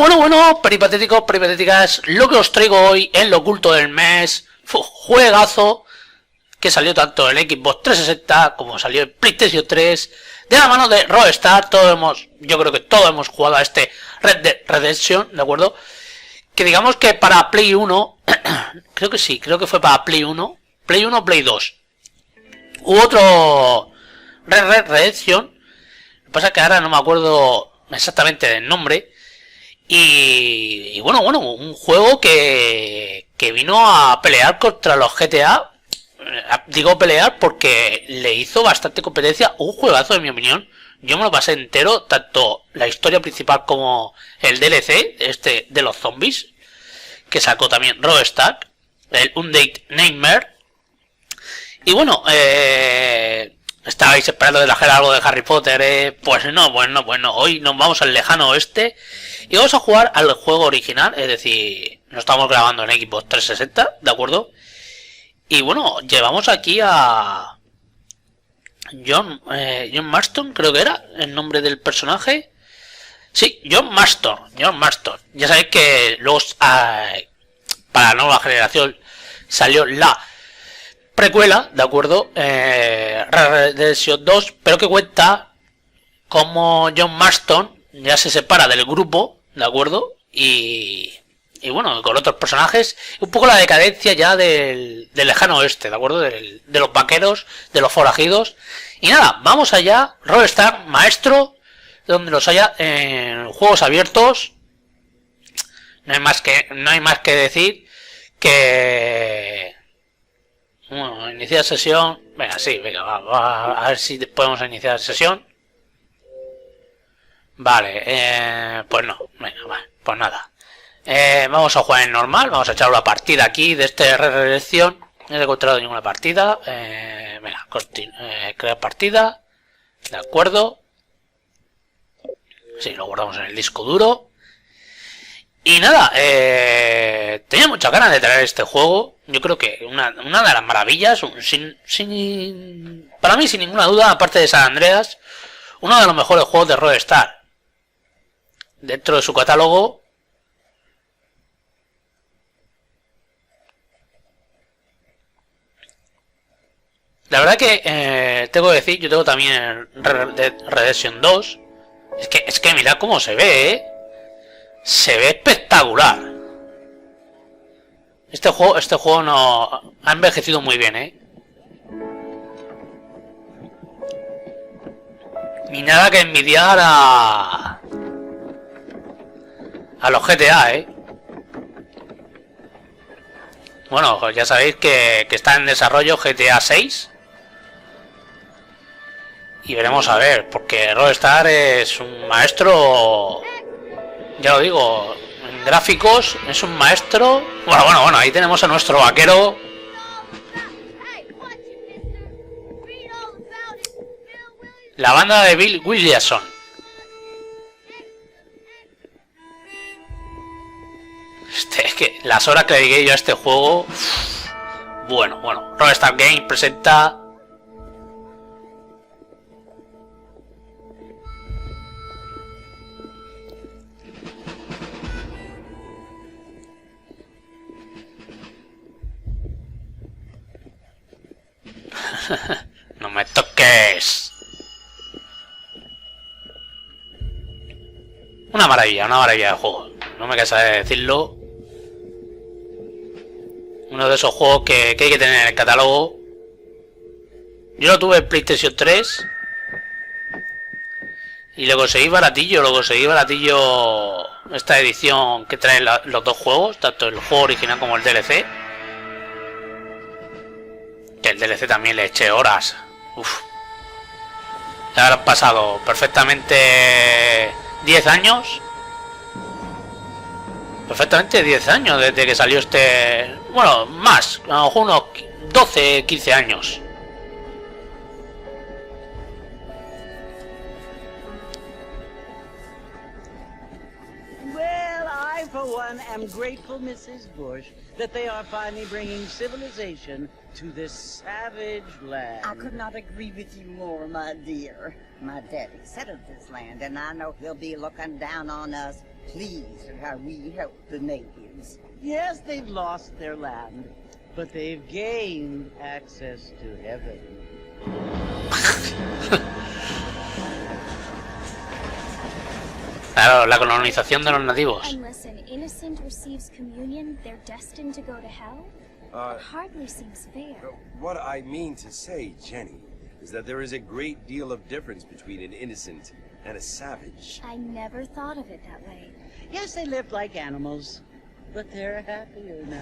Bueno, peripatéticos, peripatéticas, lo que os traigo hoy en lo oculto del mes, juegazo que salió tanto en X BOX 360 como salió en PlayStation 3, de la mano de Rockstar. Yo creo que todos hemos jugado a este Red Dead Redemption, ¿de acuerdo? Que digamos que para Play 1, creo que fue para Play 1, Play 2. Hubo otro Red Dead Redemption, lo que pasa es que ahora no me acuerdo exactamente del nombre. Y bueno, un juego que vino a pelear contra los GTA. Digo pelear porque le hizo bastante competencia. Un juegazo, en mi opinión. Yo me lo pasé entero, tanto la historia principal como el DLC, este de los zombies, que sacó también Rockstar, el Undead Nightmare. Y bueno, estabais esperando de la algo de Harry Potter, pues no, hoy nos vamos al lejano oeste y vamos a jugar al juego original, es decir, lo estamos grabando en Xbox 360, ¿de acuerdo? Y bueno, llevamos aquí a John Marston, creo que era el nombre del personaje. Sí, John Marston. Ya sabéis que luego para la nueva generación salió la precuela, ¿de acuerdo? Red Dead 2, pero que cuenta como John Marston ya se separa del grupo, ¿de acuerdo? Y bueno, con otros personajes, un poco la decadencia ya del lejano oeste, ¿de acuerdo? De los vaqueros, de los forajidos. Y nada, vamos allá, Rockstar, maestro, donde los haya en juegos abiertos. No hay más que decir que... Bueno, iniciar sesión. Venga, sí, venga, va, a ver si podemos iniciar sesión. Vale, pues no, venga, vale, pues nada. Vamos a jugar en normal, vamos a echar una partida aquí de este reelección. No he encontrado ninguna partida. Venga, crear partida. De acuerdo. Sí, lo guardamos en el disco duro. Y nada, tenía muchas ganas de traer este juego. Yo creo que una de las maravillas, para mí sin ninguna duda, aparte de San Andreas, uno de los mejores juegos de Rockstar. Dentro de su catálogo. La verdad que tengo que decir, yo tengo también Red Dead Redemption 2. Es que mirad cómo se ve, Se ve espectacular. Este juego no ha envejecido muy bien, Ni nada que envidiar a los GTA, Bueno, pues ya sabéis que está en desarrollo GTA 6. Y veremos a ver, porque Rockstar es un maestro, ya lo digo, en gráficos es un maestro. Bueno, ahí tenemos a nuestro vaquero. La banda de Bill Williamson. Es que las horas que dediqué yo a este juego. Bueno, Rockstar Games presenta no me toques. Una maravilla de juego. No me cansaré de decirlo. Uno de esos juegos que hay que tener en el catálogo. Yo lo tuve en PlayStation 3 y lo conseguí baratillo. Esta edición que trae los dos juegos, tanto el juego original como el DLC. Que el DLC también le eché horas. Ya habrán pasado perfectamente 10 años. Perfectamente 10 años desde que salió este... Bueno, más, a lo mejor unos 12, 15 años. Well, I, for one, am grateful, Mrs. Bush, that they are finally bringing civilization to this savage land. I could not agree with you more, my dear. My daddy settled this land, and I know he'll be looking down on us pleased at how we help the natives. Yes, they've lost their land, but they've gained access to heaven. Claro, la colonización de los nativos. Unless an innocent receives communion, they're destined to go to hell? It hardly seems fair. What I mean to say, Jenny, is that there is a great deal of difference between an innocent and a savage. I never thought of it that way. Yes, they lived like animals, but they're happier now.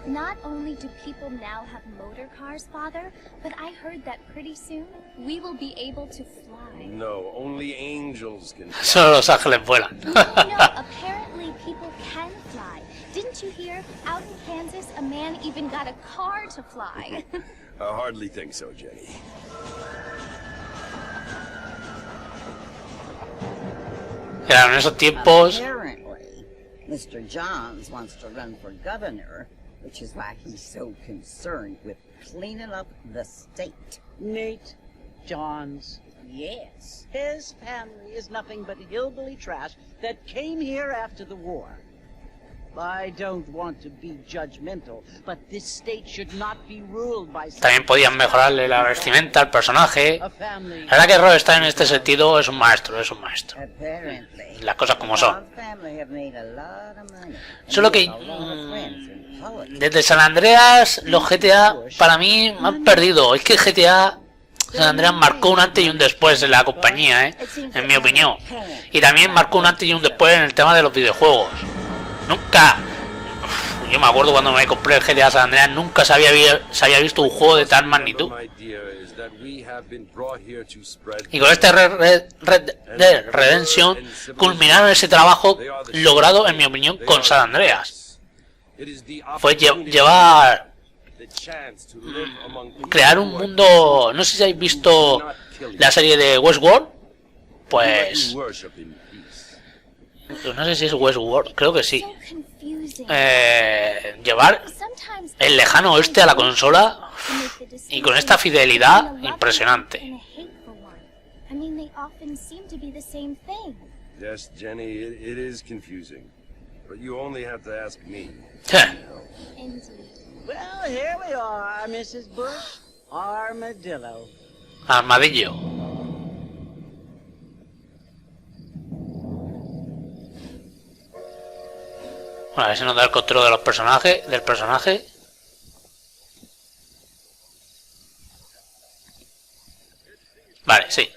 Not only do people now have motor cars, Father, but I heard that pretty soon we will be able to fly. No, only angels can fly. Solo los ángeles vuelan. No, apparently people can fly. Didn't you hear? Out in Kansas, a man even got a car to fly. I hardly think so, Jenny. Claro, en esos tiempos... Apparently, Mr. Johns wants to run for governor, which is why he's so concerned with cleaning up the state. Nate Johns. Yes. His family is nothing but hillbilly trash that came here after the war. I don't want to be judgmental, but this state should not be ruled by... También podían mejorarle la vestimenta al personaje. A family... La verdad que Rockstar en este sentido es un maestro, es un maestro. Apparently. Las cosas como son. Our family have made a lot of money. Solo que... A lot of friends in politics. Desde San Andreas, los GTA para mí me han perdido. Es que GTA... San Andreas marcó un antes y un después en la compañía, en mi opinión. Y también marcó un antes y un después en el tema de los videojuegos. Nunca... Yo me acuerdo cuando me compré el GTA San Andreas, nunca se había visto un juego de tal magnitud. Y con este Red Dead Redemption culminaron ese trabajo logrado, en mi opinión, con San Andreas. Fue llevar... crear un mundo... No sé si habéis visto la serie de Westworld. Pues... no sé si es Westworld, creo que sí. Llevar el lejano oeste a la consola y con esta fidelidad impresionante. Yes, Jenny, it is confusing, but you only have to ask me. Well, here we are, Mrs. Bush. Armadillo. Armadillo. Bueno, a ver si nos da el control de los personajes, del personaje. Vale, sí.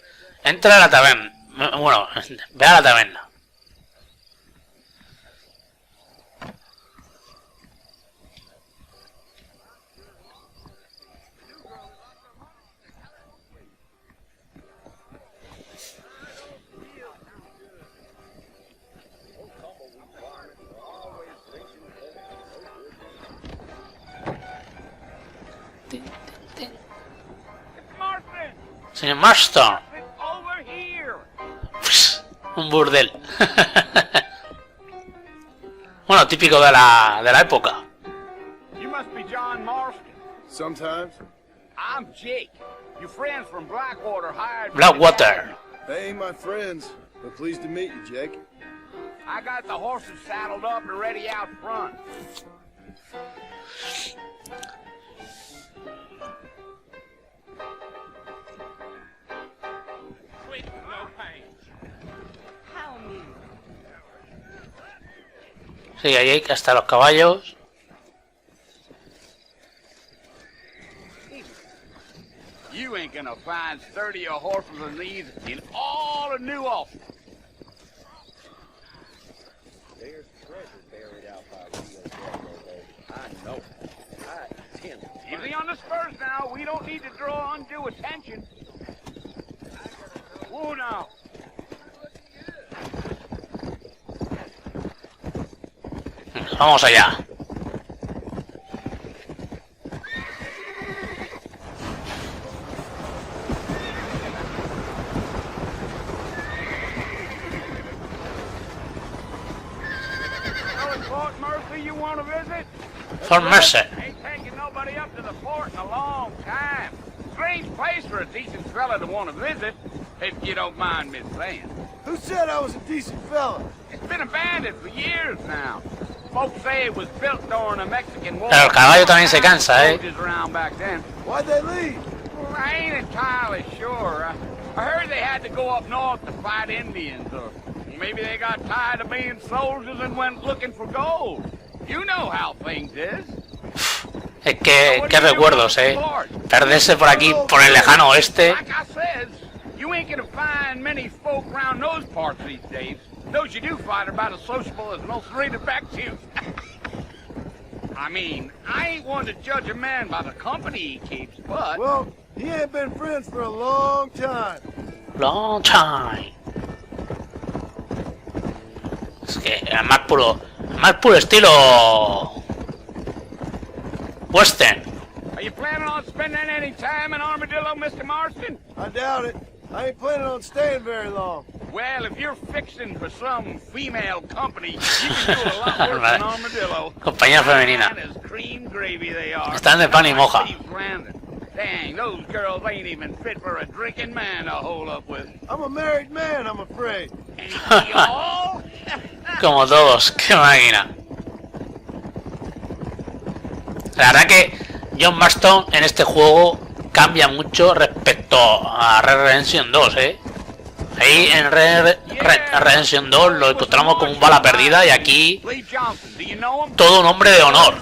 Entra a la taberna. Bueno, ve a la taberna. Señor Monster. Un burdel. Bueno, típico de la época. You must be John Marston. Sometimes. I'm Jake. Your friends from Blackwater hired me. Blackwater. Hey, my friends. We're pleased to meet you, Jake. I got the horses saddled up and ready out front. Sí, ahí hay hasta los caballos. You ain't gonna find 30 horses of these in all of New Ulster. There's treasure buried out by Rio. I know. I tend. Easy on the spurs now. We don't need to draw undue attention. Whoa now. Vamos allá. Fort Mercy, you want to visit? Fort Mercy. Ain't taking nobody to the fort in a long time. Strange place for a decent fella to want to visit, if you don't mind me saying. Who said I was a decent fella? It's been abandoned for years now. Folks say it was built during a Mexican war. Pero el caballo también se cansa, Soldiers around back then. Why'd they leave? Well, I ain't entirely sure. I heard they had to go up north to fight Indians, or maybe they got tired of being soldiers and went looking for gold. You know how things is. Es que, qué recuerdos, perderse por aquí, por el lejano oeste. Like I said, you ain't gonna find many folk around those parts these days. Those you do find are about as sociable as most redirective. I mean, I ain't one to judge a man by the company he keeps, but... Well, he ain't been friends for a long time. Long time. Es que el más puro estilo western. Are you planning on spending any time in Armadillo, Mr. Marston? I doubt it. I ain't planning on staying very long. Well, if you're fixing for some female company, you can do a lot worse than Armadillo. Compañía femenina. As cream gravy they are. Están de pan y moja. Dang, those girls ain't even fit for a drinking man to hold up with. I'm a married man, I'm afraid. Ain't we all? Como todos, qué máquina. La verdad que John Marston en este juego cambia mucho respecto a Red Redemption 2, Ahí en Red Redemption 2 lo encontramos como un bala perdida y aquí todo un hombre de honor.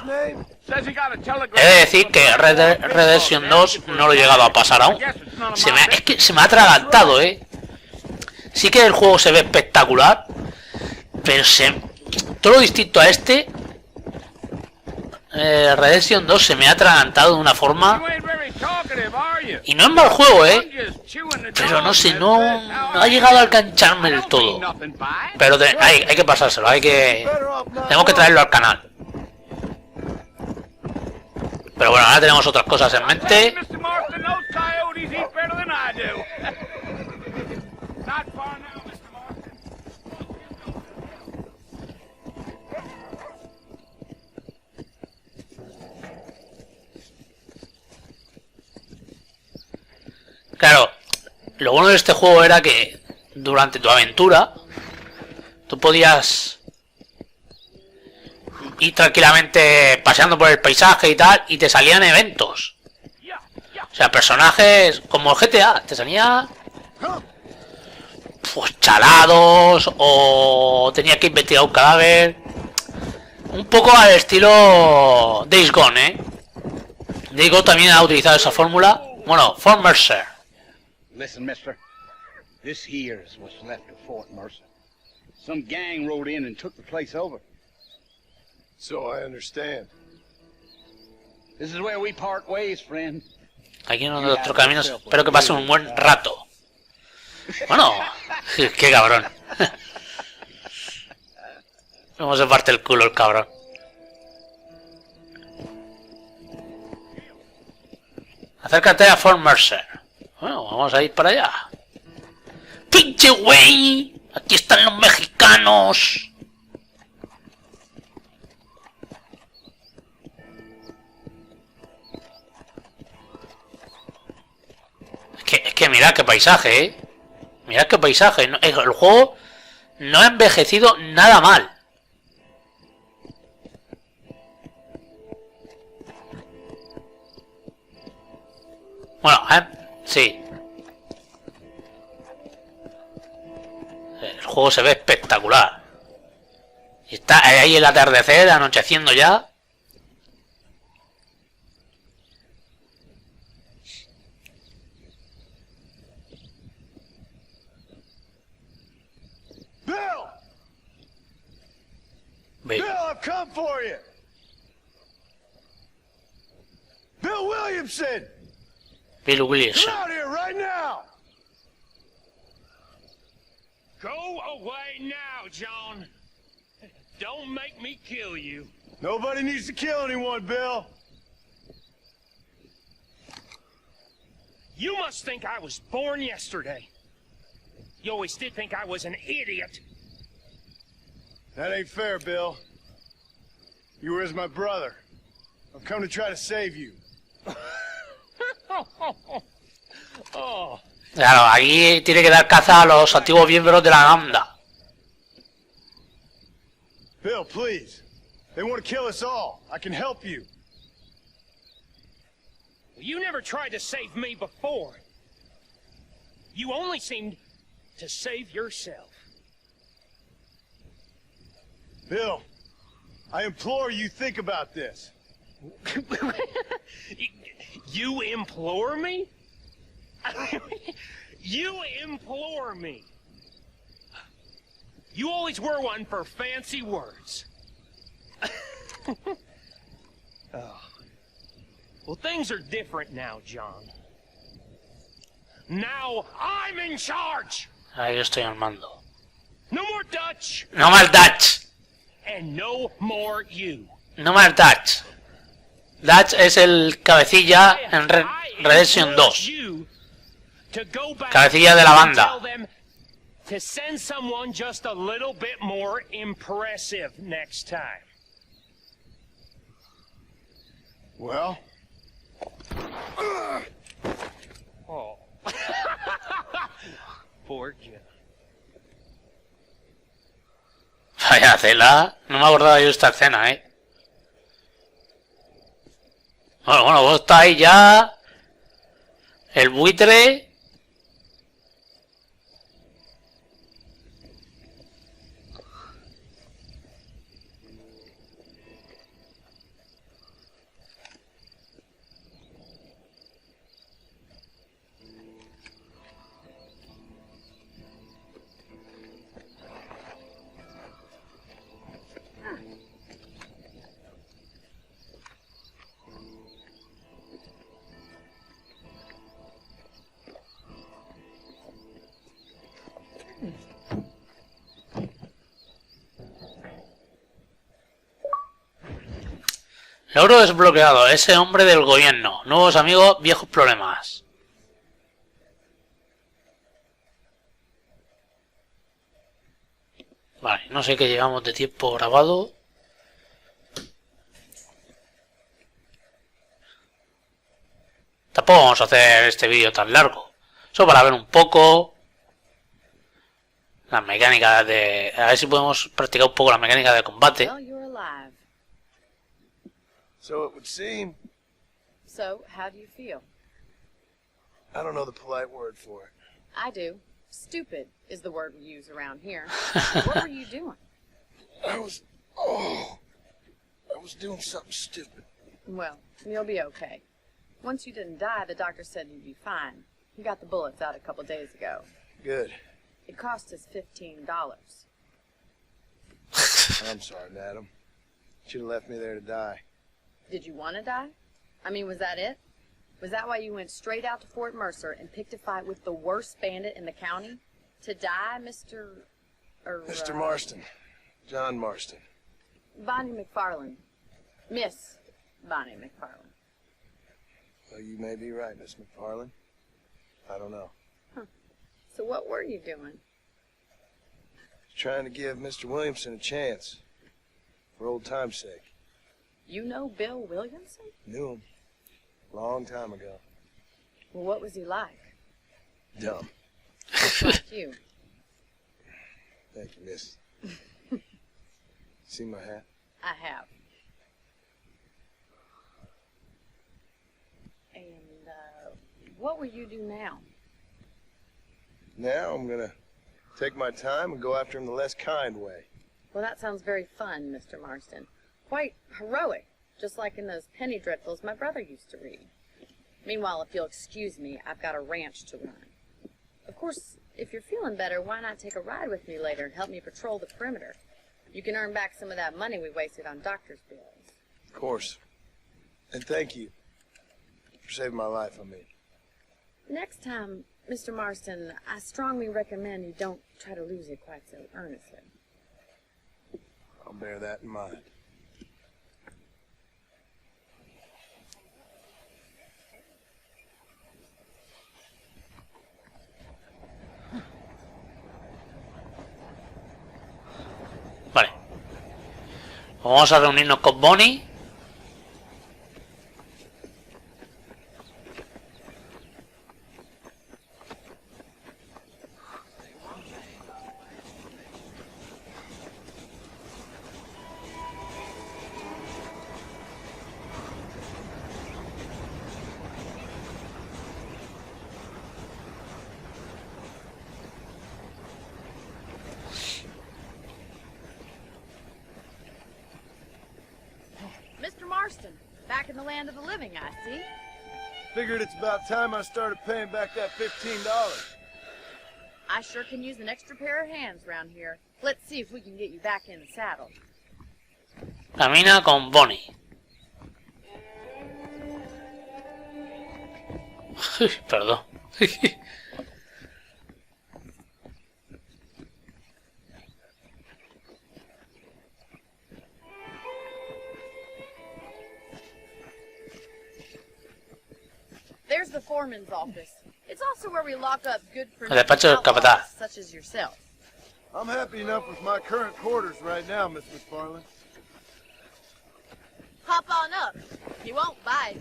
He de decir que Red Redemption 2 no lo he llegado a pasar aún. Es que se me ha atragantado, Sí que el juego se ve espectacular, pero todo lo distinto a este, Redemption 2 se me ha atragantado de una forma. Y no es mal juego, pero no sé, no ha llegado a engancharme del todo. Pero hay que pasárselo, tenemos que traerlo al canal. Pero bueno, ahora tenemos otras cosas en mente. Claro, lo bueno de este juego era que durante tu aventura tú podías ir tranquilamente paseando por el paisaje y tal, y te salían eventos. O sea, personajes como el GTA, te salían pues chalados, o tenías que investigar un cadáver. Un poco al estilo Days Gone, Days Gone también ha utilizado esa fórmula. Bueno, Fort Mercer. Listen, mister. This here is what's left of Fort Mercer. Some gang rode in and took the place over. So I understand. This is where we part ways, friend. Aquí en nuestros caminos. Espero que pase un buen rato. Bueno, qué cabrón. Cómo se parte el culo el cabrón. Acércate a Fort Mercer. Bueno, vamos a ir para allá. ¡Pinche güey! Aquí están los mexicanos. Es que mirad qué paisaje, Mirad qué paisaje. El juego no ha envejecido nada mal. Bueno, sí. El juego se ve espectacular. Y está ahí el atardecer, anocheciendo ya. Bill, I've come for you. Bill Williamson. Bill Williamson. Get out here right now. Go away now, John. Don't make me kill you. Nobody needs to kill anyone, Bill. You must think I was born yesterday. You always did think I was an idiot. That ain't fair, Bill. You were as my brother. I've come to try to save you. Oh, Claro, aquí tiene que dar caza a los antiguos miembros de la banda. Bill, please. They want to kill us all. I can help you. you never tried to save me before. You only seemed to save yourself. Bill, I implore you, think about this. You implore me? You implore me. You always were one for fancy words. Oh. Well, things are different now, John. Now I'm in charge. Ahí yo estoy al mando. No more Dutch. No más Dutch. And no more you. No más Dutch. Dutch es el cabecilla en Redemption 2. Cabecilla de la banda. To send someone just a little bit more impressive next time. Well? Oh. Poor John. Vaya cela. No me acordaba yo de esta escena, Bueno, vos estáis ya. El buitre. Logro desbloqueado. Ese hombre del gobierno. Nuevos amigos, viejos problemas. Vale, no sé qué llevamos de tiempo grabado. Tampoco vamos a hacer este vídeo tan largo. Solo para ver un poco las mecánicas de... A ver si podemos practicar un poco la mecánica de combate. So it would seem. So, how do you feel? I don't know the polite word for it. I do. Stupid is the word we use around here. What were you doing? I was doing something stupid. Well, you'll be okay. Once you didn't die, the doctor said you'd be fine. You got the bullets out a couple days ago. Good. It cost us $15. I'm sorry, madam. Should have left me there to die. Did you want to die? I mean, was that it? Was that why you went straight out to Fort Mercer and picked a fight with the worst bandit in the county? To die, Mr. Mr. Marston. John Marston. Bonnie McFarland. Miss Bonnie McFarland. Well, you may be right, Miss McFarland. I don't know. Huh. So what were you doing? Trying to give Mr. Williamson a chance. For old time's sake. You know Bill Williamson? Knew him. Long time ago. Well, what was he like? Dumb. Just like you. Thank you, miss. See my hat? I have. And, what will you do now? Now I'm gonna take my time and go after him the less kind way. Well, that sounds very fun, Mr. Marston. Quite heroic, just like in those penny dreadfuls my brother used to read. Meanwhile, if you'll excuse me, I've got a ranch to run. Of course, if you're feeling better, why not take a ride with me later and help me patrol the perimeter? You can earn back some of that money we wasted on doctor's bills. Of course. And thank you for saving my life, I mean. Next time, Mr. Marston, I strongly recommend you don't try to lose it quite so earnestly. I'll bear that in mind. Vale. Vamos a reunirnos con Bonnie. in the land of the living, I see. Figured it's about time I started paying back that $15. I sure can use an extra pair of hands around here. Let's see if we can get you back in the saddle. Camina con Bonnie. Perdón. There's the foreman's office. It's also where we lock up good for El despacho del capataz. such as yourself. I'm happy enough with my current quarters right now, Miss McFarland. Hop on up. You won't bite.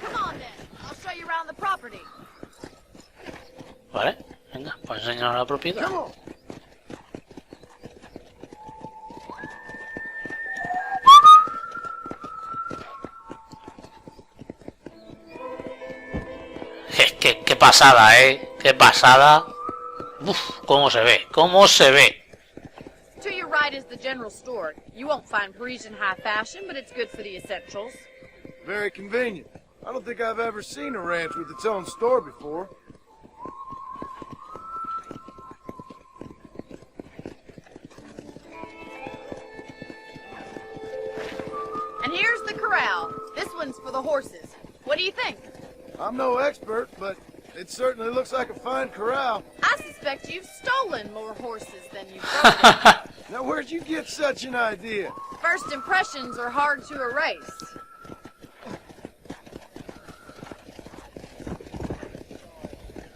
Come on then. I'll show you around the property. Vale, venga, pues enseñar la propiedad. Come on. Qué pasada, qué pasada. Uf, cómo se ve, cómo se ve. To your right is the general store. You won't find Parisian high fashion, but it's good for the essentials. Very convenient. I don't think I've ever seen a ranch with its own store before. And here's the corral. This one's for the horses. What do you think? I'm no expert, but it certainly looks like a fine corral. I suspect you've stolen more horses than you've broken. Now, where'd you get such an idea? First impressions are hard to erase.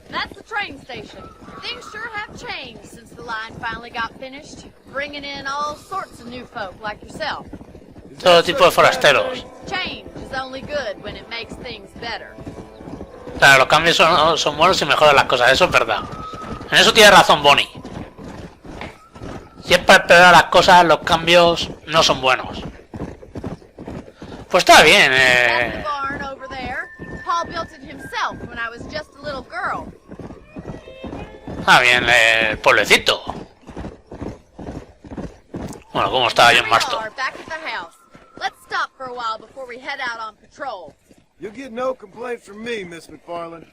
That's the train station. Things sure have changed since the line finally got finished, bringing in all sorts of new folk like yourself. Todo tipo de forasteros. Change is only good when it makes things better. Claro, los cambios son buenos y mejoran las cosas, eso es verdad. En eso tiene razón Bonnie. Si es para empeorar las cosas, los cambios no son buenos. Pues está bien, Está bien el pueblecito. Bueno, ¿cómo está J91Monster? You'll get no complaint from me, Miss McFarland.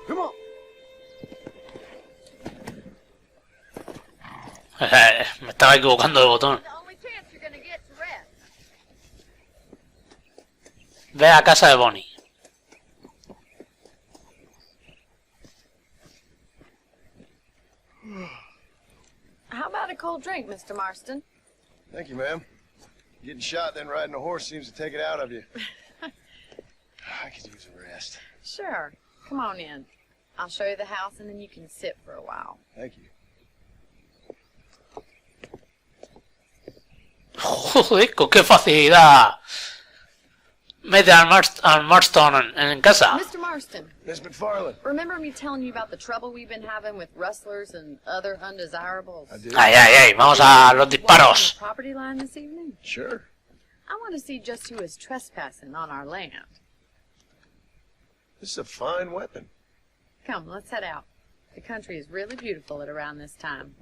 Come on. Me estaba equivocando de botón. Ve a casa de Bonnie. How about a cold drink, Mr. Marston? Thank you, ma'am. Getting shot, then riding a horse seems to take it out of you. I could use a rest. Sure. Come on in. I'll show you the house, and then you can sit for a while. Thank you. Joder, con qué facilidad mete al Marston en casa. Mr. Marston. Miss McFarland. Remember me telling you about the trouble we've been having with rustlers and other undesirables? I did. Ay, vamos a los disparos. Property line this evening? Sure. I want to see just who is trespassing on our land. This is a fine weapon. Come, let's head out. The country is really beautiful at around this time.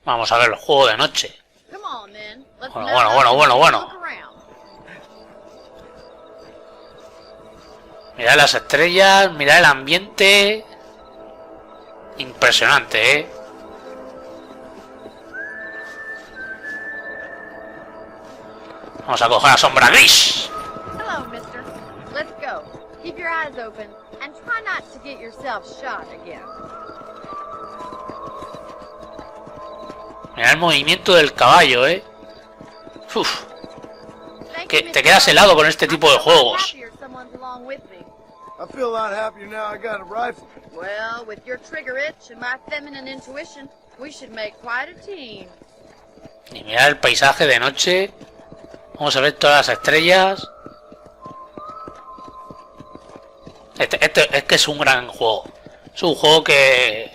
Vamos a ver el juego de noche. Come on, then. Let's Bueno. look around. Mirad las estrellas, mirad el ambiente. Impresionante, Vamos a coger la sombra gris. Hello, mister. Let's go. Keep your eyes open and try not to get yourself shot again. Mira el movimiento del caballo, Uf. Que te quedas helado con este tipo de juegos. I feel a lot happier now I got a rifle. Well, with your trigger itch and my feminine intuition, we should make quite a team. Y mira el paisaje de noche. Vamos a ver todas las estrellas. Este es que es un gran juego. Es un juego que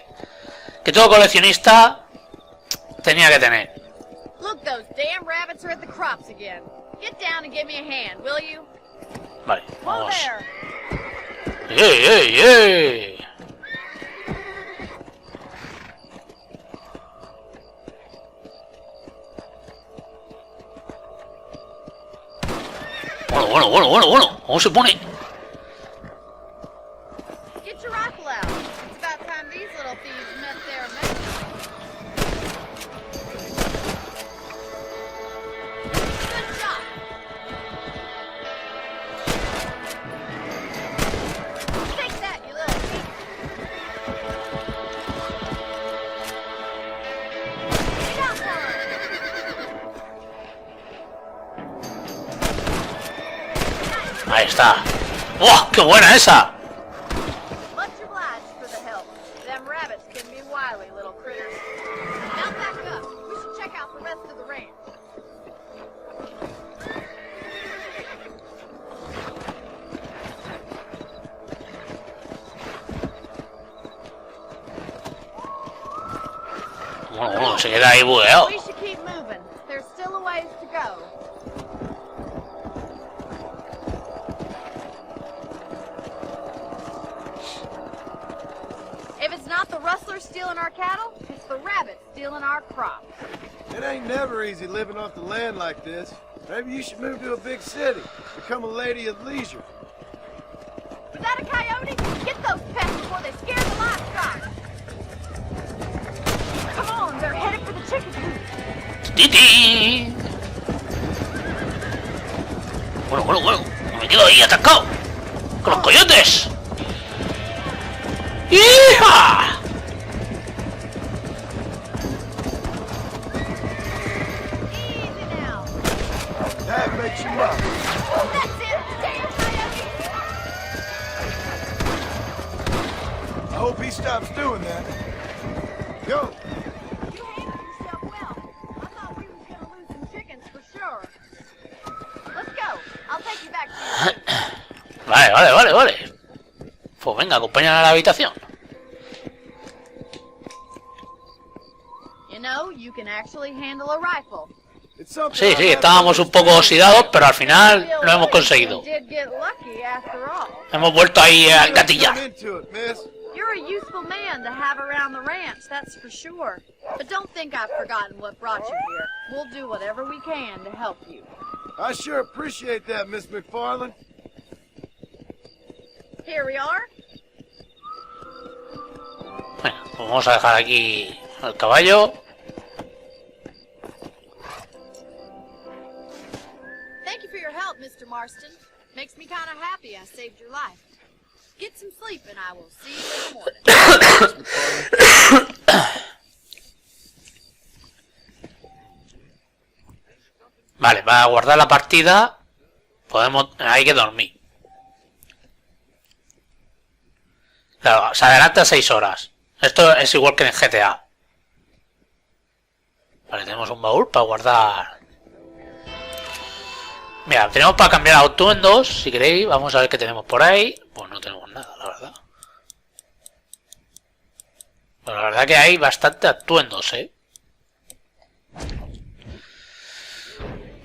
todo coleccionista tenía que tener. Look, those damn rabbits are at the crops again. Get down and give me a hand, will you? Vale, vamos. ¡Ey! Bueno. ¿Cómo se pone? Get your rifle out. It's about time these little thieves met their match. Good shot. Take that, you little thief. Shot one. Ahí está. ¡Wow! ¡Qué buena esa! Much obliged for the help. Them rabbits can be wily little critters. Now back up. We should check out the rest of the ranch. Bueno, se queda ahí bugueado. We should keep moving. There's still a ways to go. If it's not the rustlers stealing our cattle, it's the rabbits stealing our crops. It ain't never easy living off the land like this. Maybe you should move to a big city. Become a lady of leisure. Was that a coyote? Get those pests before they scare the livestock. Come on, they're headed for the chicken coop. ¡Titi! Bueno. Me quedo ahí atascado. Con los coyotes. ¡Hija! Easy now. That makes you up. That's it. Damn coyote. I hope he stops doing that. Go. You handled yourself well. I thought we was gonna lose some chickens for sure. Let's go. I'll take you back to your... Vale. Pues venga, acompáñame a la habitación. You know, you can actually handle a rifle. It's something Sí, I've had estábamos un poco oxidados, pero al final lo hemos conseguido. We did get lucky after all. Hemos vuelto ahí a to gatillar. come into it, miss. You're a useful man to have around the ranch, that's for sure. But don't think I've forgotten what brought you here. We'll do whatever we can to help you. I sure appreciate that, Miss McFarland. Here we are. Bueno, pues vamos a dejar aquí al caballo. Thank you for your help, Mr. Marston. Makes me kind of happy I saved your life. Get some sleep and I will see you in the morning. Vale, para guardar la partida hay que dormir. Claro, se adelanta 6 horas. Esto es igual que en GTA. Vale, tenemos un baúl para guardar. Mira, tenemos para cambiar atuendos, si queréis. Vamos a ver qué tenemos por ahí. Pues no tenemos nada, la verdad. Pero la verdad que hay bastante atuendos,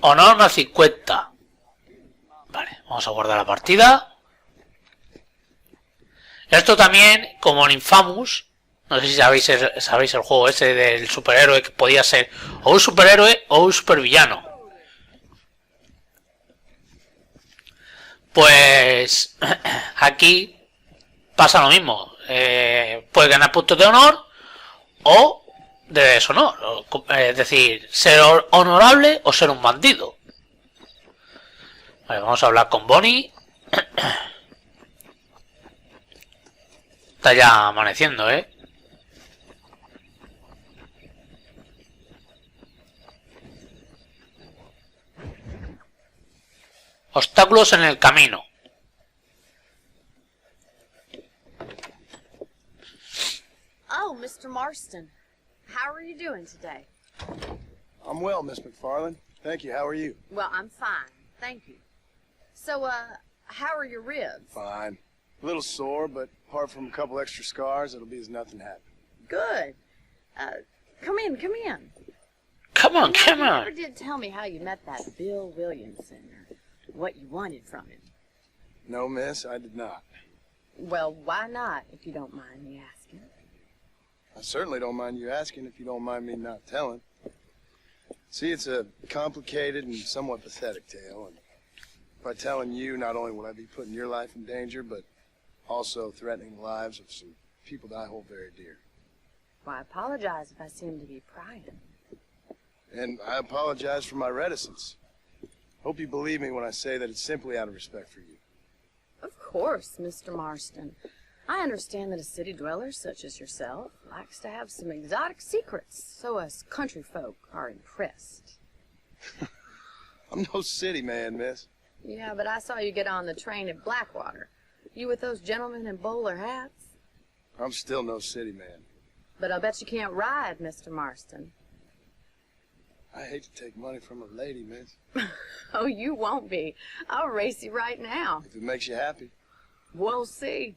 Honor más 50. Vale, vamos a guardar la partida. Esto también, como en Infamous, no sé si sabéis el juego ese del superhéroe que podía ser o un superhéroe o un supervillano. Pues aquí pasa lo mismo. Puedes ganar puntos de honor o de deshonor. Es decir, ser honorable o ser un bandido. Vale, vamos a hablar con Bonnie. Está ya amaneciendo, Obstáculos en el camino. Oh, Mr. Marston. How are you doing today? I'm well, Miss McFarland. Thank you. How are you? Well, I'm fine. Thank you. So, how are your ribs? Fine. A little sore, but apart from a couple extra scars, it'll be as nothing happened. Good. Come in. Come on. You never did tell me how you met that Bill Williamson, or what you wanted from him. No, miss, I did not. Well, why not, if you don't mind me asking? I certainly don't mind you asking if you don't mind me not telling. See, it's a complicated and somewhat pathetic tale, and by telling you, not only will I be putting your life in danger, but also threatening the lives of some people that I hold very dear. Well, I apologize if I seem to be prying. And I apologize for my reticence. Hope you believe me when I say that it's simply out of respect for you. Of course, Mr. Marston. I understand that a city dweller such as yourself likes to have some exotic secrets, so us country folk are impressed. I'm no city man, miss. Yeah, but I saw you get on the train at Blackwater. You with those gentlemen in bowler hats? I'm still no city man. But I'll bet you can't ride, Mr. Marston. I hate to take money from a lady, miss. Oh, you won't be. I'll race you right now. If it makes you happy. We'll see.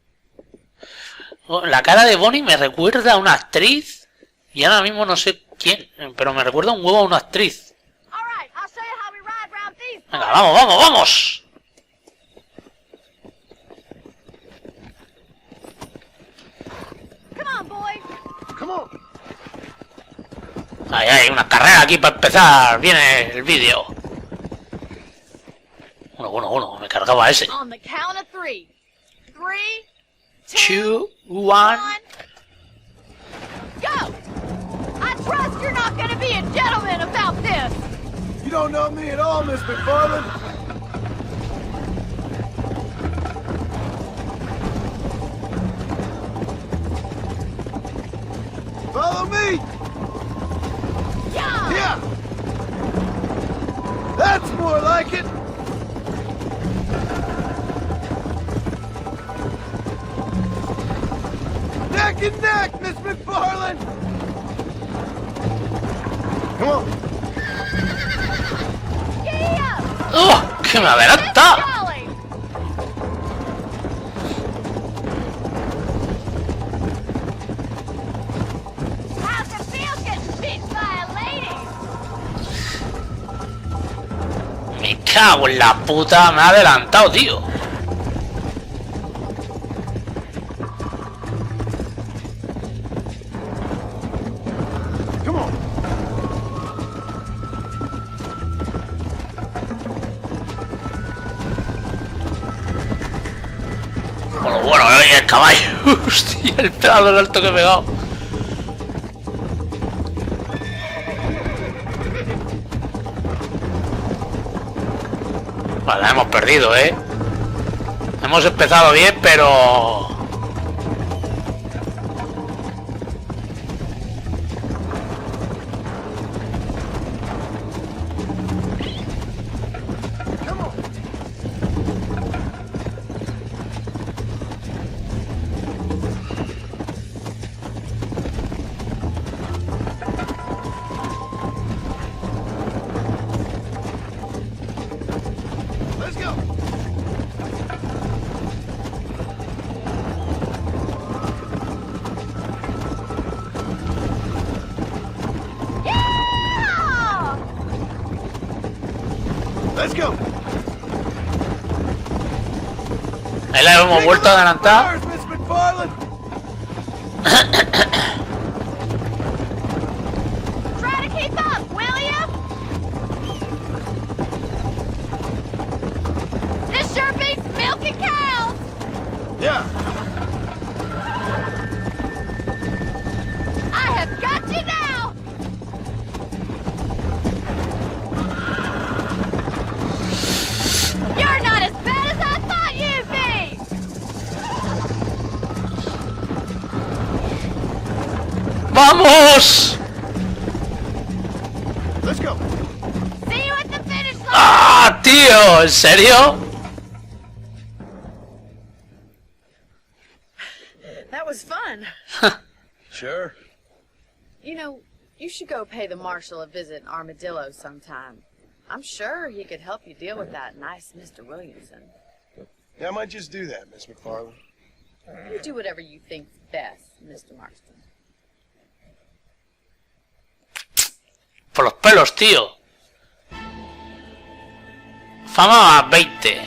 La cara de Bonnie me recuerda a una actriz. Y ahora mismo no sé quién, pero me recuerda un huevo a una actriz. Venga, vamos, vamos, vamos. Ay, hay una carrera aquí para empezar. Viene el vídeo. Bueno, me cargaba ese. On the count of 3. 3, 2, 1. Go! I trust you're not gonna be a gentleman about this. You don't know me at all, Miss McFarland. Follow me! Yeah! Yeah! That's more like it! Neck and neck, Miss McFarland! Come on! ¡Oh! ¡Que me adelanta! Me cago en la puta, me ha adelantado, tío. Bueno, el caballo. Hostia, el pedazo del alto que he pegado. Vale, la hemos perdido, Hemos empezado bien, pero... Let's go. Ahí la hemos vuelto a adelantar. Try to keep up, will ya? This sure beats milking cows. Yeah. I have got you now. You're not as bad as I thought you'd be! ¡Vamos! Let's go. See you at the finish line! ¡Ah, tío! ¿En serio? That was fun. Sure. You know, you should go pay the marshal a visit in Armadillo sometime. I'm sure he could help you deal with that nice Mr. Williamson. Yeah, I might just do that, Miss McFarland. You do whatever you think's best, Mr. Marston. Por los pelos, tío. Fama a 20.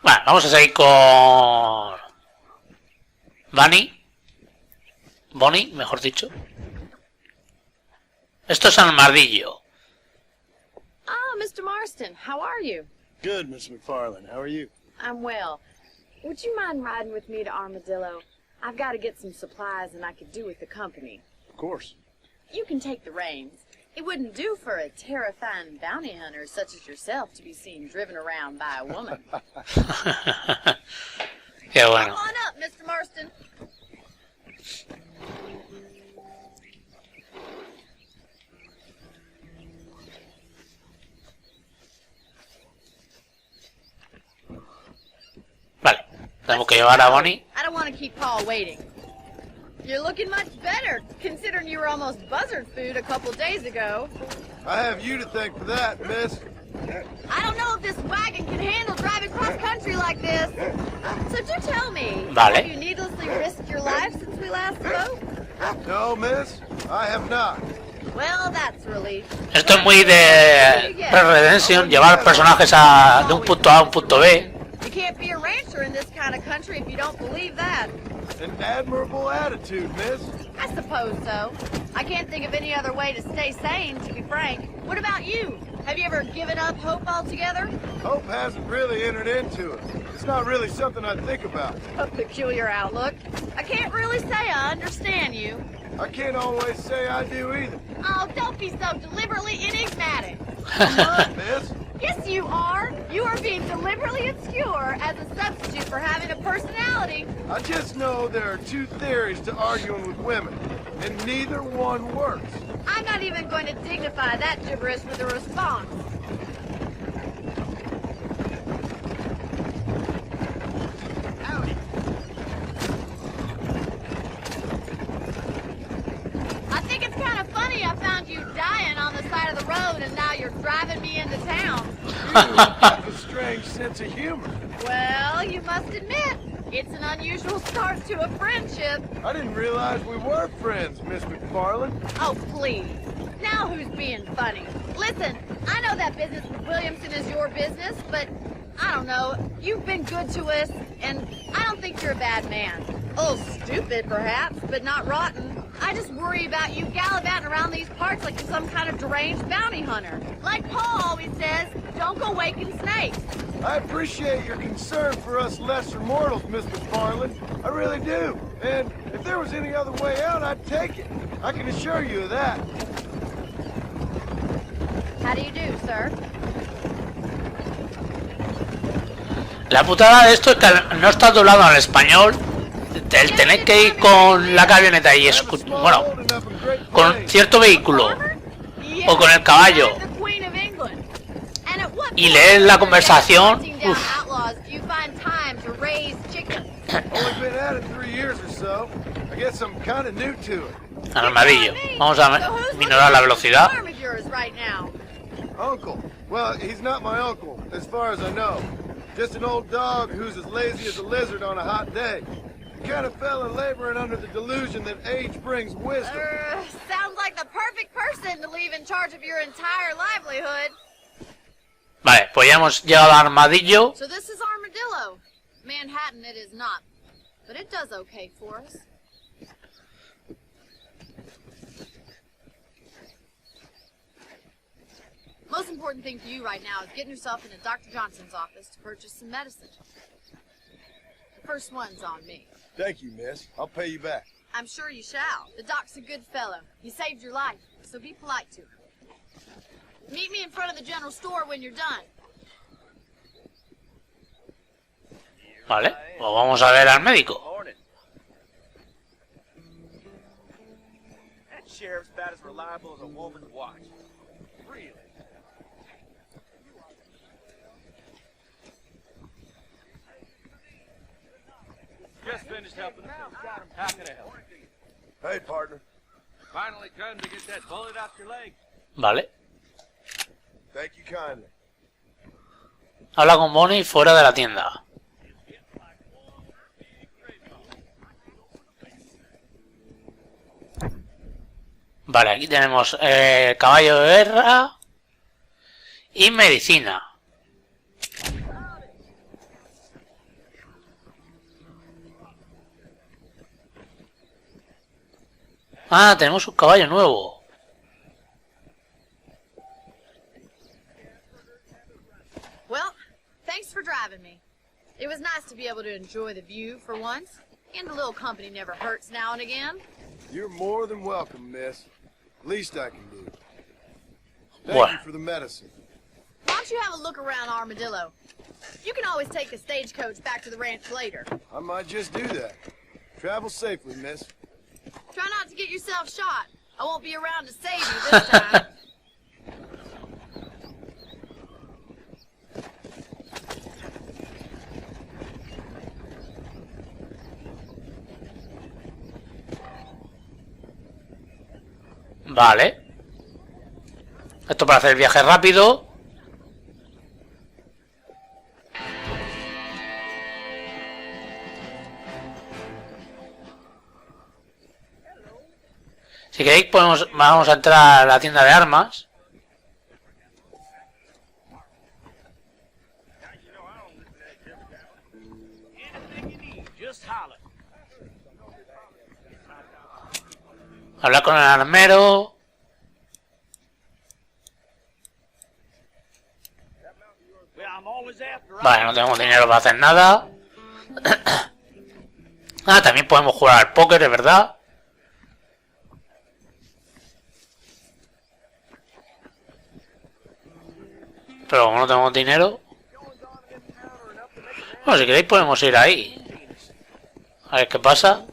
Bueno, vamos a seguir con... Bonnie, mejor dicho. Esto es Armadillo. Ah, Mr. Marston, how are you? Good, Miss McFarlane. How are you? I'm well. Would you mind riding with me to Armadillo? I've got to get some supplies and I could do with the company. Of course. You can take the reins. It wouldn't do for a terrifying bounty hunter such as yourself to be seen driven around by a woman. Qué bueno. Come on up, Mr. Marston. Vale, tenemos que llevar a Bonnie. I don't want to keep Paul waiting. You're looking much better, considering you were almost buzzard food a couple days ago. I have you to thank for that, miss. I don't know if this wagon can handle driving cross country like this. So do tell me, Vale. have you needlessly risked your life since we last spoke? No, miss, I have not. Well, that's a relief. Esto es muy de Red Redemption, llevar personajes de un punto A a un punto B. You can't be a rancher in this kind of country if you don't believe that. An admirable attitude, miss. I suppose so. I can't think of any other way to stay sane, to be frank. What about you? Have you ever given up hope altogether? Hope hasn't really entered into it. It's not really something I think about. A peculiar outlook. I can't really say I understand you. I can't always say I do either. Oh, don't be so deliberately enigmatic. I'm not, miss. Yes, you are. You are being deliberately obscure as a substitute for having a personality. I just know there are two theories to arguing with women, and neither one works. I'm not even going to dignify that gibberish with a response. Howdy. I think it's kind of funny I found you dying on the side of the road and now you're driving me into town. You have a strange sense of humor. Well, you must admit, it's an unusual start to a friendship. I didn't realize we were friends, Miss McFarlane. Oh, please. Now who's being funny? Listen, I know that business with Williamson is your business, but I don't know. You've been good to us, and I don't think you're a bad man. A little stupid, perhaps, but not rotten. I just worry about you gallivanting around these parts like you're some kind of deranged bounty hunter. Like Paul always says, don't go waking snakes. I appreciate your concern for us lesser mortals, Miss McFarlane. I really do. And if there was any other way out, I'd take it. I can assure you of that. How do you do, sir? La putada de esto es que no está doblado al español. El tener que ir con la camioneta y bueno, con cierto vehículo o con el caballo y leer la conversación. Uf. Armadillo. Vamos a minorar la velocidad. Uncle. Well, he's not my uncle, as far as I know. Just an old dog who's as lazy as a lizard on a hot day. The kind of fella laboring under the delusion that age brings wisdom. Sounds like the perfect person to leave in charge of your entire livelihood. Vale, pues ya hemos llegado a Armadillo. So this is Armadillo. Manhattan it is not, but it does okay for us. Most important thing for you right now is getting yourself into Dr. Johnson's office to purchase some medicine. The first one's on me. Thank you, miss. I'll pay you back. I'm sure you shall. The doc's a good fellow. He saved your life, so be polite to him. Meet me in front of the general store when you're done. Vale, pues vamos a ver al médico. That sheriff's about as reliable as a woman's watch. Really? Just finished helping him. How can I help? Hey, partner. Finally come to get that bullet out your leg. Vale. Thank you kindly. Habla con Bonnie fuera de la tienda. Vale, aquí tenemos caballo de guerra y medicina. Ah, tenemos un caballo nuevo. Well, thanks for driving me. It was nice to be able to enjoy the view for once, and a little company never hurts now and again. You're more than welcome, miss. Least I can do. Thank you for the medicine. Why don't you have a look around Armadillo? You can always take the stagecoach back to the ranch later. I might just do that. Travel safely, miss. Try not to get yourself shot. I won't be around to save you this time. Vale. Esto para hacer el viaje rápido. Si queréis vamos a entrar a la tienda de armas. Hablar con el armero. Vale, no tenemos dinero para hacer nada. Ah, también podemos jugar al póker, es verdad. Pero como no tenemos dinero... Bueno, si queréis podemos ir ahí. A ver qué pasa.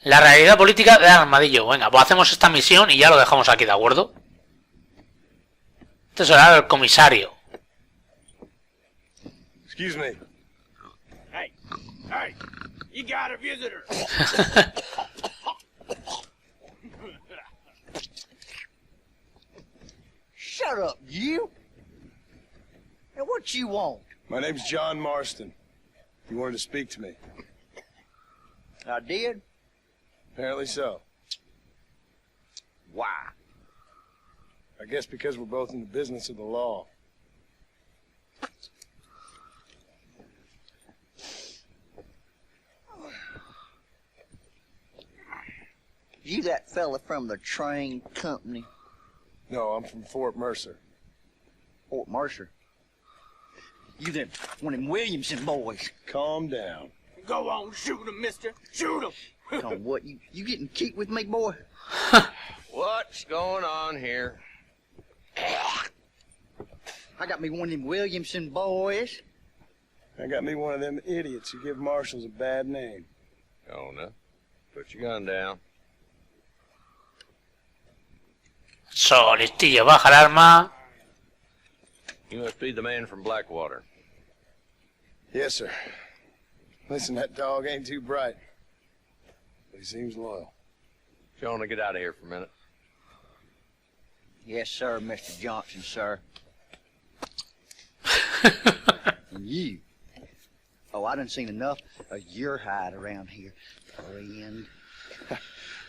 La realidad política del armadillo. Venga, pues hacemos esta misión y ya lo dejamos aquí, ¿de acuerdo? Este será el comisario. Excuse me. Hey, hey, you got a visitor. Shut up, you. Now, what you want? My name's John Marston. You wanted to speak to me. I did. Apparently so. Why? I guess because we're both in the business of the law. You that fella from the train company? No, I'm from Fort Mercer. Fort Mercer? You them one of them Williamson boys. Calm down. Go on, shoot him, mister. Shoot him. Oh, what? You getting cute with me, boy? What's going on here? I got me one of them Williamson boys. I got me one of them idiots who give marshals a bad name. Oh, no. Put your gun down. So, listillo, baja el arma. You must be the man from Blackwater. Yes, sir. Listen, that dog ain't too bright. But he seems loyal. You want to get out of here for a minute? Yes, sir, Mr. Johnson, sir. And you. Oh, I done seen enough of your hide around here, friend.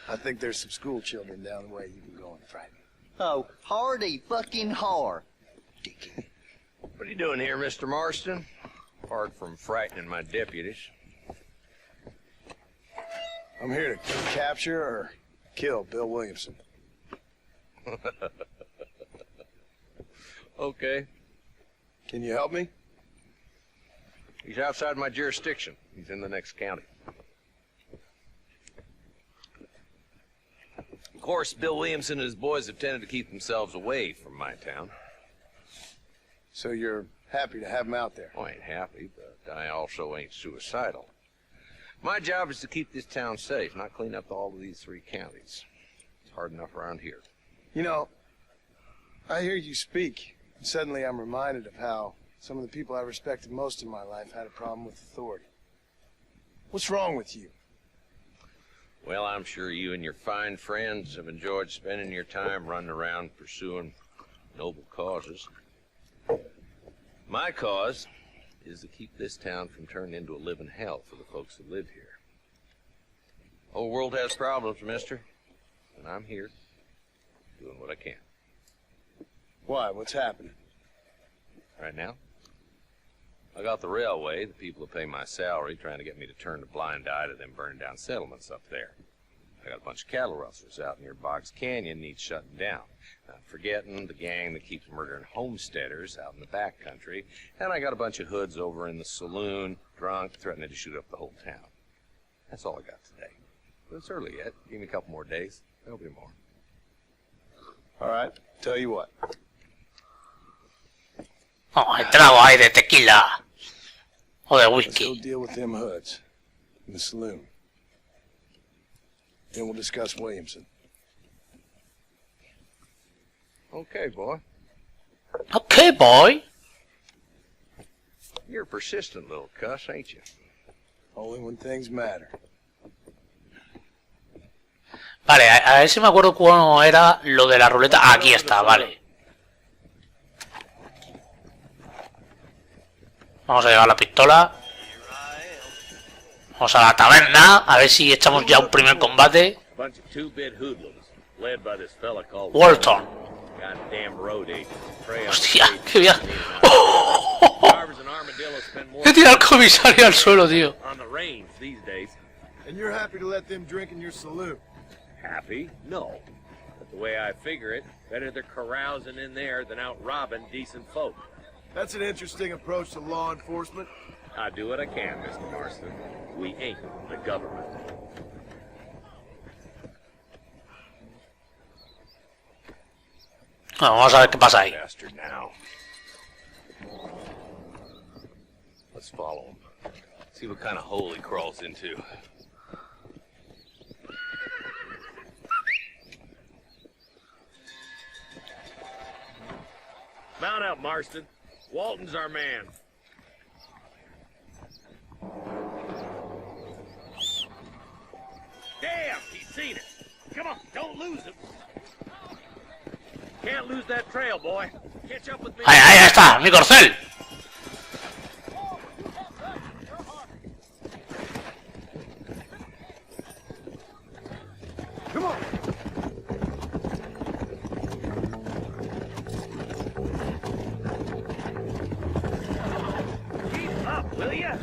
I think there's some school children down the way you can go and frighten. Oh, hardy fucking har. Dickhead. What are you doing here, Mr. Marston? Apart from frightening my deputies. I'm here to capture or kill Bill Williamson. Okay. Can you help me? He's outside my jurisdiction. He's in the next county. Of course, Bill Williamson and his boys have tended to keep themselves away from my town. So you're happy to have him out there? I ain't happy, but I also ain't suicidal. My job is to keep this town safe, not clean up all of these 3 counties. It's hard enough around here. You know, I hear you speak, and suddenly I'm reminded of how some of the people I respected most in my life had a problem with authority. What's wrong with you? Well, I'm sure you and your fine friends have enjoyed spending your time running around pursuing noble causes. My cause is to keep this town from turning into a living hell for the folks that live here. The whole world has problems, mister, and I'm here doing what I can. Why? What's happening? right now. I got the railway, the people who pay my salary, trying to get me to turn a blind eye to them burning down settlements up there. I got a bunch of cattle rustlers out near Box Canyon needs shutting down. Not forgetting the gang that keeps murdering homesteaders out in the back country. And I got a bunch of hoods over in the saloon, drunk, threatening to shoot up the whole town. That's all I got today. But it's early yet. Give me a couple more days. There'll be more. All right, tell you what. Oh, el trago ahí de tequila. O de Let's whisky. go deal with them hoods in the saloon. Then we'll discuss Williamson. Okay, boy. Okay, boy. You're a persistent little cuss, ain't you? Only when things matter. Vale, a ver si me acuerdo cómo era lo de la ruleta. Aquí está, vale. Vamos a llevar la pistola. Vamos a la taberna, a ver si echamos ya un primer combate. Walton. Hostia, qué viaje. He tirado al comisario al suelo, tío. And you're happy to let them drink in your saloon? Happy? No. But the way I figure it, better they're carousing in there than out robbing decent folk. That's an interesting approach to law enforcement. I do what I can, Mr. Marston. We ain't the government. Bueno, vamos a ver qué pasa ahí. Let's follow him. See what kind of hole he crawls into. Mount out, Marston. Walton's our man. Damn, he's seen it. Come on, don't lose him. Can't lose that trail, boy. Catch up with me. Ahí está, mi corcel. Come on. Keep up, will ya?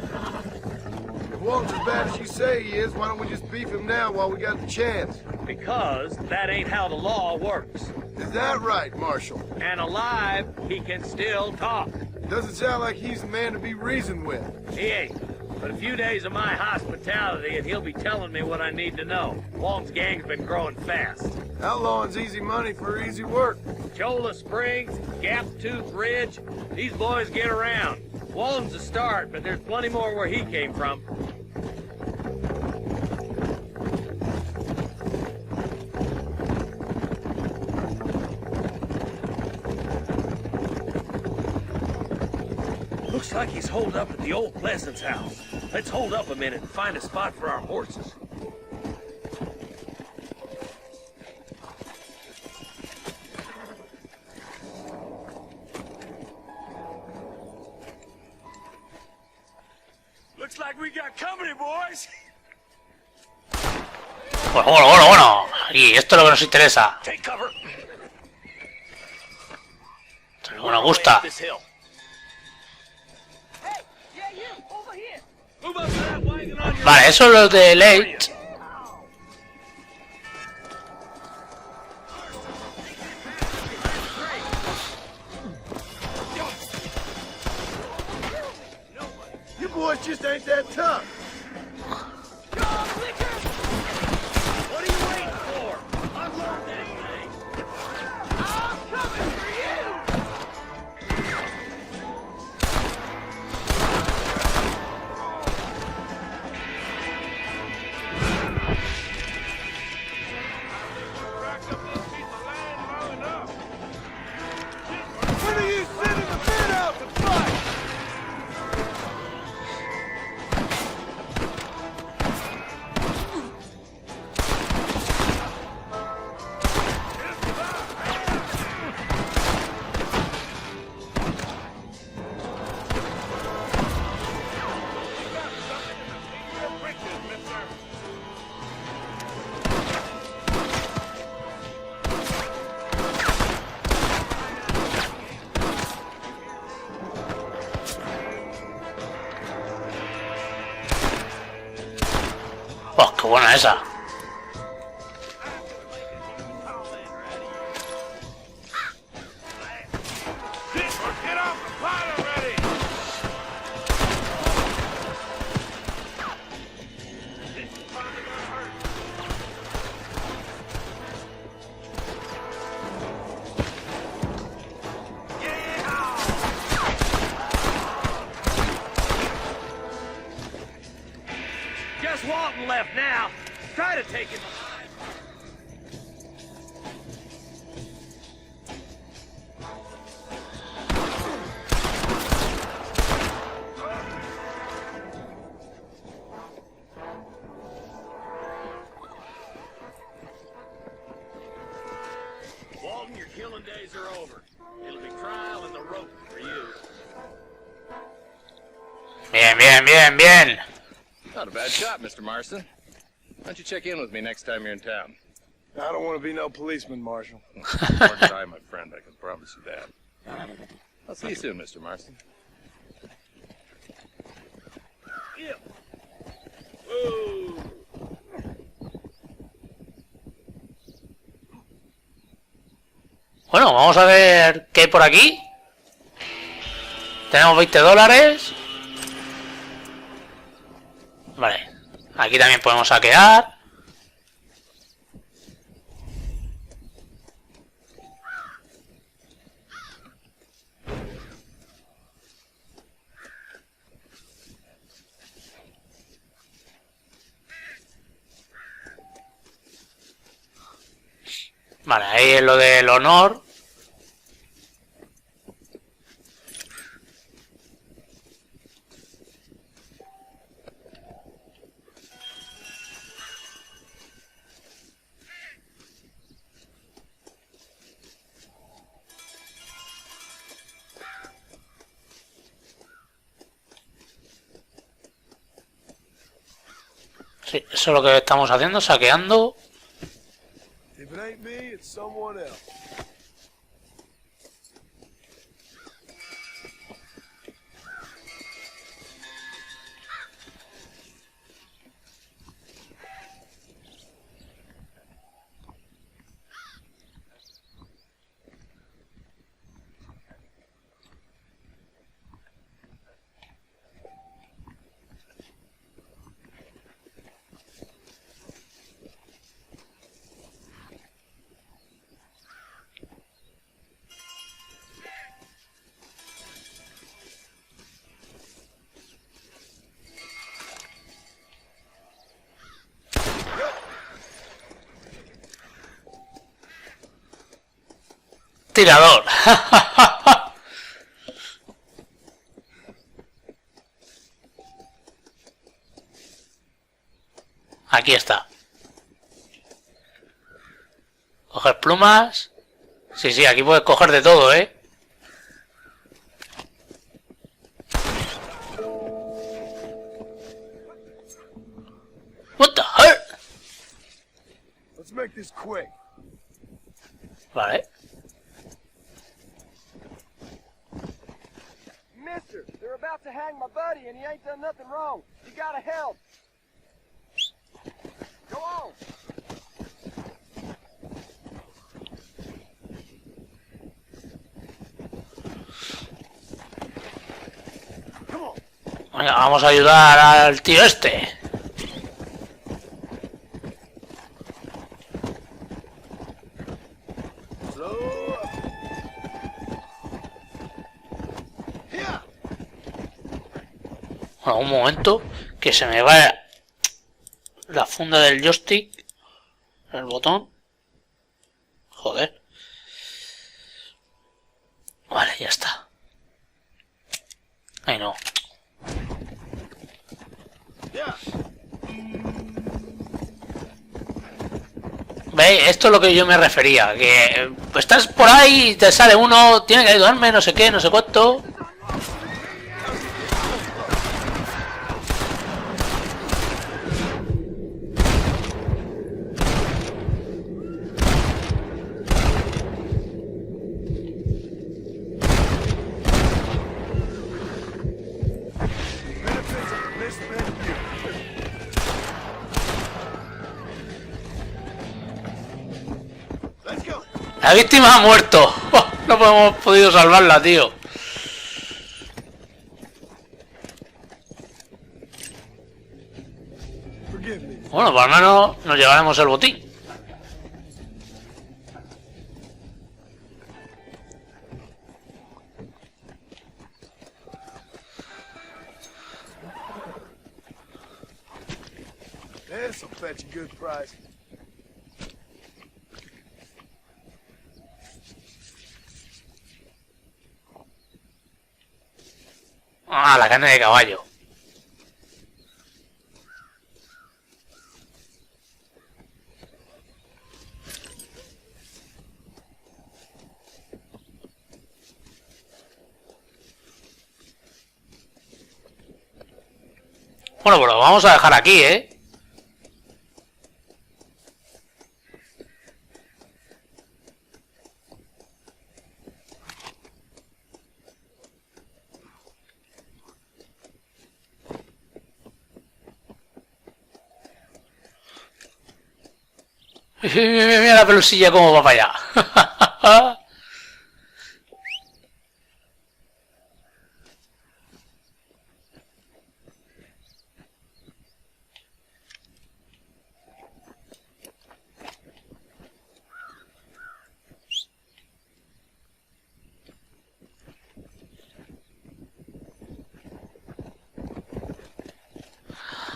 If Walton's as bad as you say he is, why don't we just beef him now while we got the chance? Because that ain't how the law works. Is that right, Marshal? And alive, he can still talk. Doesn't sound like he's the man to be reasoned with. He ain't. But a few days of my hospitality and he'll be telling me what I need to know. Walton's gang's been growing fast. Outlawing's easy money for easy work. Cholla Springs, Gap Tooth Ridge, these boys get around. Walton's a start, but there's plenty more where he came from. Looks like he's holed up at the old Pleasant's house. Let's hold up a minute and find a spot for our horses. Looks like we got company, boys. Bueno. Y esto es lo que nos interesa. Take cover. Esto es lo que nos gusta. Vale, eso es lo de Eyyy. You boys just ain't that tough. What are you waiting for? Unload that thing. I'm coming for you. When are you sending the men out to fight? buena esa. Left now. Try to take it. Walton, your killing days are over. It'll be trial and the rope for you. Bien, bien, bien, bien. Not a bad shot, Mr. Marston. Why don't you check in with me next time you're in town? I don't want to be no policeman, Marshal. Nor did I, my friend. I can promise you that. I'll see you soon, Mr. Marston. Yeah. Whoa. Bueno, vamos a ver qué hay por aquí. Tenemos $20. Vale. Aquí también podemos saquear. Vale, ahí es lo del honor. Sí, eso es lo que estamos haciendo, saqueando. If it ain't me, it's someone else. Tirador. Aquí está. Coger plumas. Sí, sí, aquí puedes coger de todo, ¿eh? What the hell? Let's make this quick. Vale. Mister, they're about to hang my buddy and he ain't done nothing wrong. You gotta help. Go on. Venga, vamos a ayudar al tío este. Bueno, un momento, que se me va la funda del joystick, el botón. Joder. Vale, ya está. Ay, no. ¿Veis? Esto es lo que yo me refería, que estás por ahí y te sale uno, tiene que ayudarme, no sé qué, no sé cuánto. La víctima ha muerto. No hemos podido salvarla, tío. Bueno, por lo menos nos llevaremos el botín. This'll fetch a good price. Ah, la carne de caballo. Bueno, pues lo vamos a dejar aquí, ¿eh? Mira la pelusilla cómo va para allá.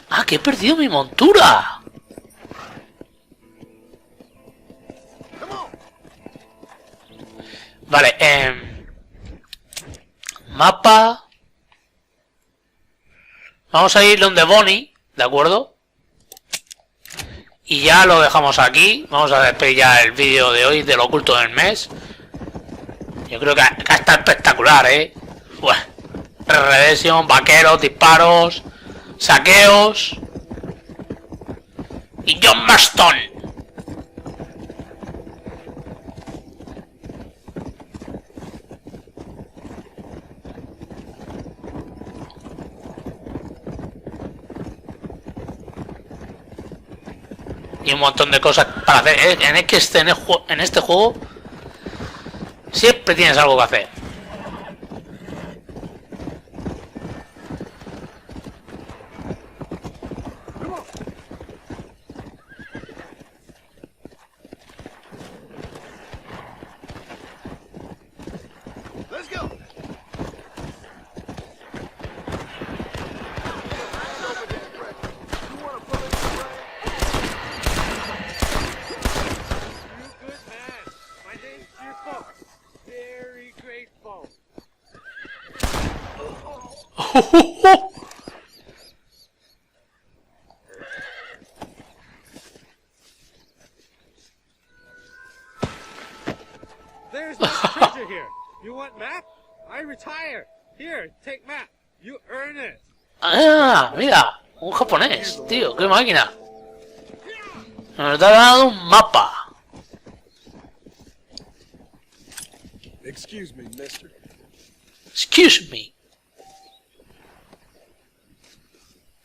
¡Ah, que he perdido mi montura! Vale, mapa. Vamos a ir donde Bonnie, ¿de acuerdo? Y ya lo dejamos aquí. Vamos a despedir ya el vídeo de hoy del oculto del mes. Yo creo que está espectacular, ¿eh? Bueno, redemption, vaqueros, disparos, saqueos y John Marston. Y un montón de cosas para hacer. En este juego siempre tienes algo que hacer. There's no treasure here. You want map? I retire. Here, take map. You earn it. Ah, mira, un japonés, tío, qué máquina. Nos ha dado un mapa. Excuse me, mister. Excuse me.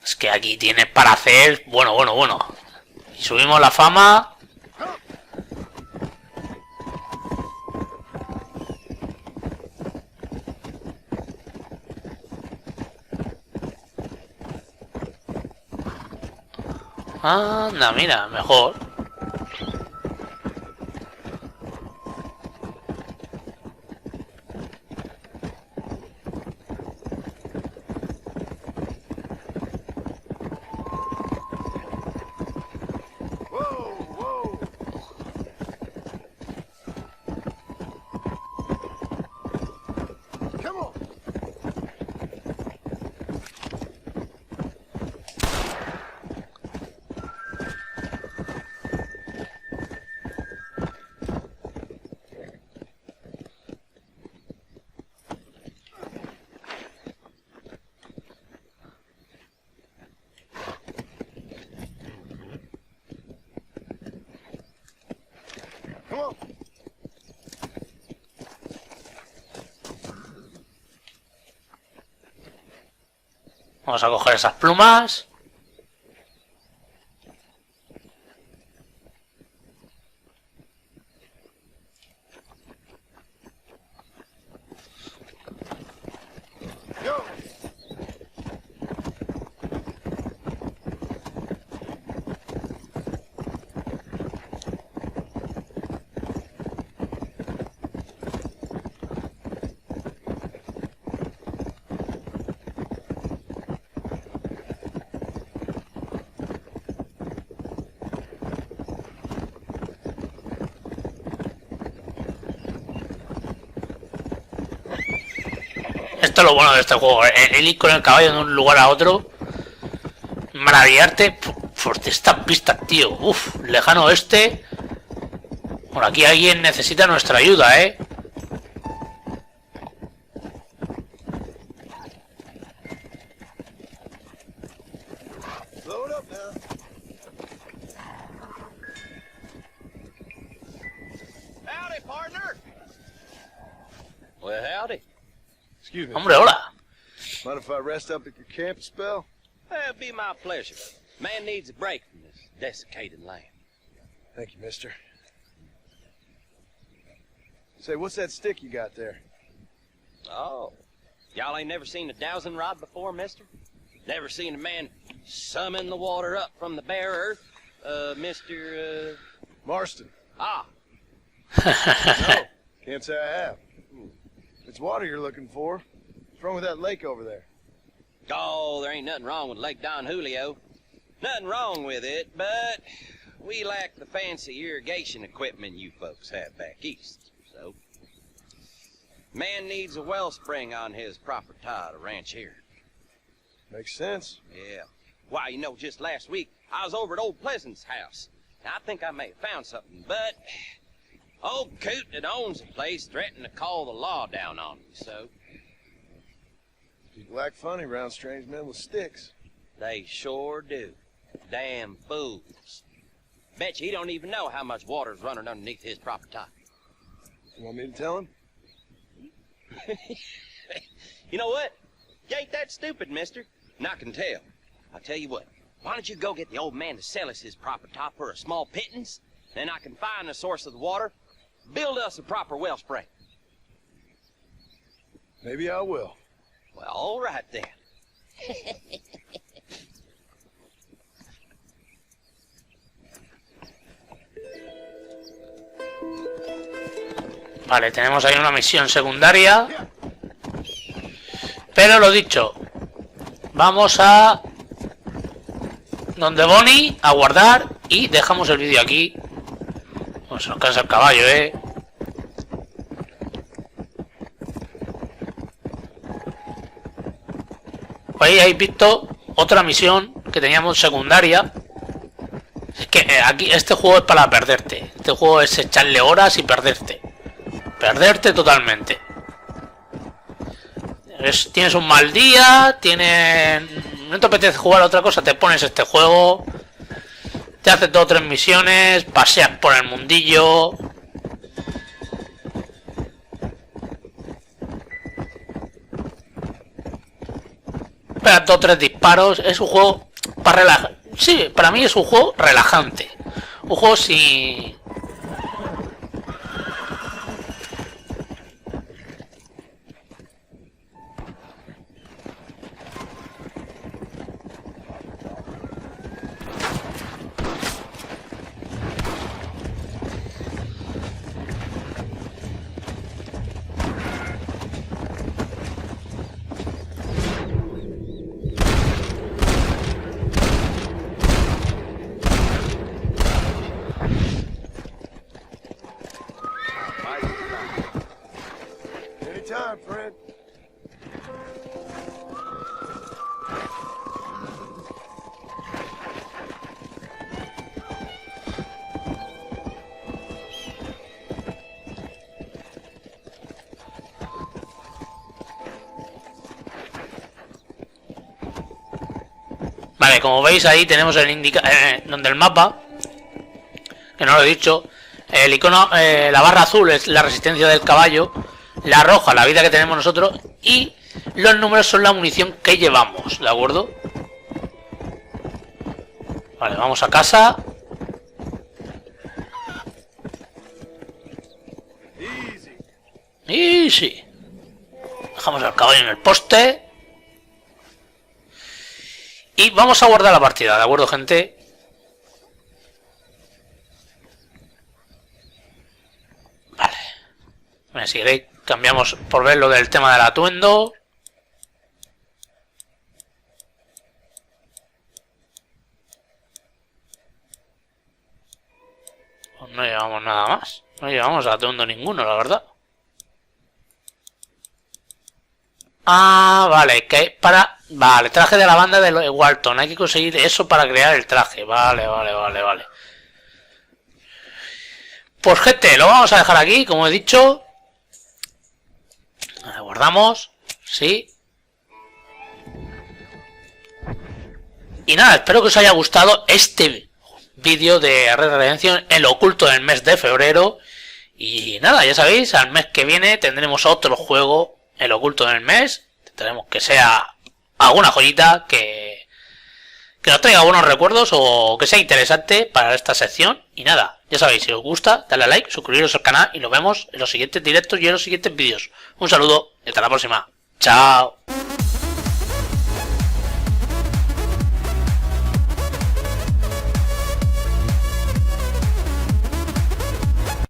Es que aquí tienes para hacer... Bueno. Y subimos la fama. Anda, mira, mejor. Vamos a coger esas plumas. Esto es lo bueno de este juego, el ir con el caballo de un lugar a otro, maravillarte por estas pistas, tío. Uf, lejano oeste. Por aquí alguien necesita nuestra ayuda, Howdy, partner. Well, howdy. Excuse me. Hombre, hola. Mind if I rest up at your camp a spell? It'd be my pleasure. Man needs a break from this desiccated land. Thank you, mister. Say, what's that stick you got there? Oh, y'all ain't never seen a dowsing rod before, mister? Never seen a man summon the water up from the bare earth? Mr. Marston. Ah. No, can't say I have. It's water you're looking for. What's wrong with that lake over there? Oh, there ain't nothing wrong with Lake Don Julio. Nothing wrong with it, but we lack the fancy irrigation equipment you folks have back east. So, man needs a wellspring on his property to ranch here. Makes sense. Yeah. Why, you know, just last week, I was over at old Pleasant's house. Now, I think I may have found something, but old coot that owns the place threatened to call the law down on me, so. People act funny around strange men with sticks. They sure do. Damn fools. Bet you he don't even know how much water's running underneath his property. You want me to tell him? You know what? You ain't that stupid, mister. And I can tell. I'll tell you what. Why don't you go get the old man to sell us his property for a small pittance? Then I can find the source of the water, build us a proper wellspring. Maybe I will. Well, all right then. Vale, tenemos ahí una misión secundaria. Pero lo dicho, vamos a donde Bonnie a guardar y dejamos el vídeo aquí. Pues se nos cansa el caballo, Ahí habéis visto otra misión que teníamos secundaria. Es que aquí este juego es para perderte. Este juego es echarle horas y perderte. Perderte totalmente. Tienes un mal día, no te apetece jugar a otra cosa, te pones este juego, te haces 2 o 3 misiones, paseas por el mundillo. Pegas 2 o 3 disparos. Es un juego para relajar. Sí, para mí es un juego relajante. Un juego sin... Anytime, friend. Vale, como veis ahí tenemos el donde el mapa, que no lo he dicho, el icono, la barra azul es la resistencia del caballo, la roja la vida que tenemos nosotros y los números son la munición que llevamos, ¿de acuerdo? Vale, vamos a casa. Easy. Dejamos el caballo en el poste. Y vamos a guardar la partida, ¿de acuerdo, gente? Vale. Bueno, si queréis, cambiamos por ver lo del tema del atuendo. Pues no llevamos nada más. No llevamos atuendo ninguno, la verdad. Ah, vale, que para... Vale, traje de la banda de Walton. Hay que conseguir eso para crear el traje. Vale. Pues gente, lo vamos a dejar aquí, como he dicho. Guardamos. Sí. Y nada, espero que os haya gustado este vídeo de Red Dead Redemption, el oculto del mes de febrero. Y nada, ya sabéis, al mes que viene tendremos otro juego, el oculto del mes. Tenemos que sea alguna joyita que nos traiga buenos recuerdos o que sea interesante para esta sección. Y nada, ya sabéis, si os gusta, dale a like, suscribiros al canal y nos vemos en los siguientes directos y en los siguientes vídeos. Un saludo y hasta la próxima. Chao.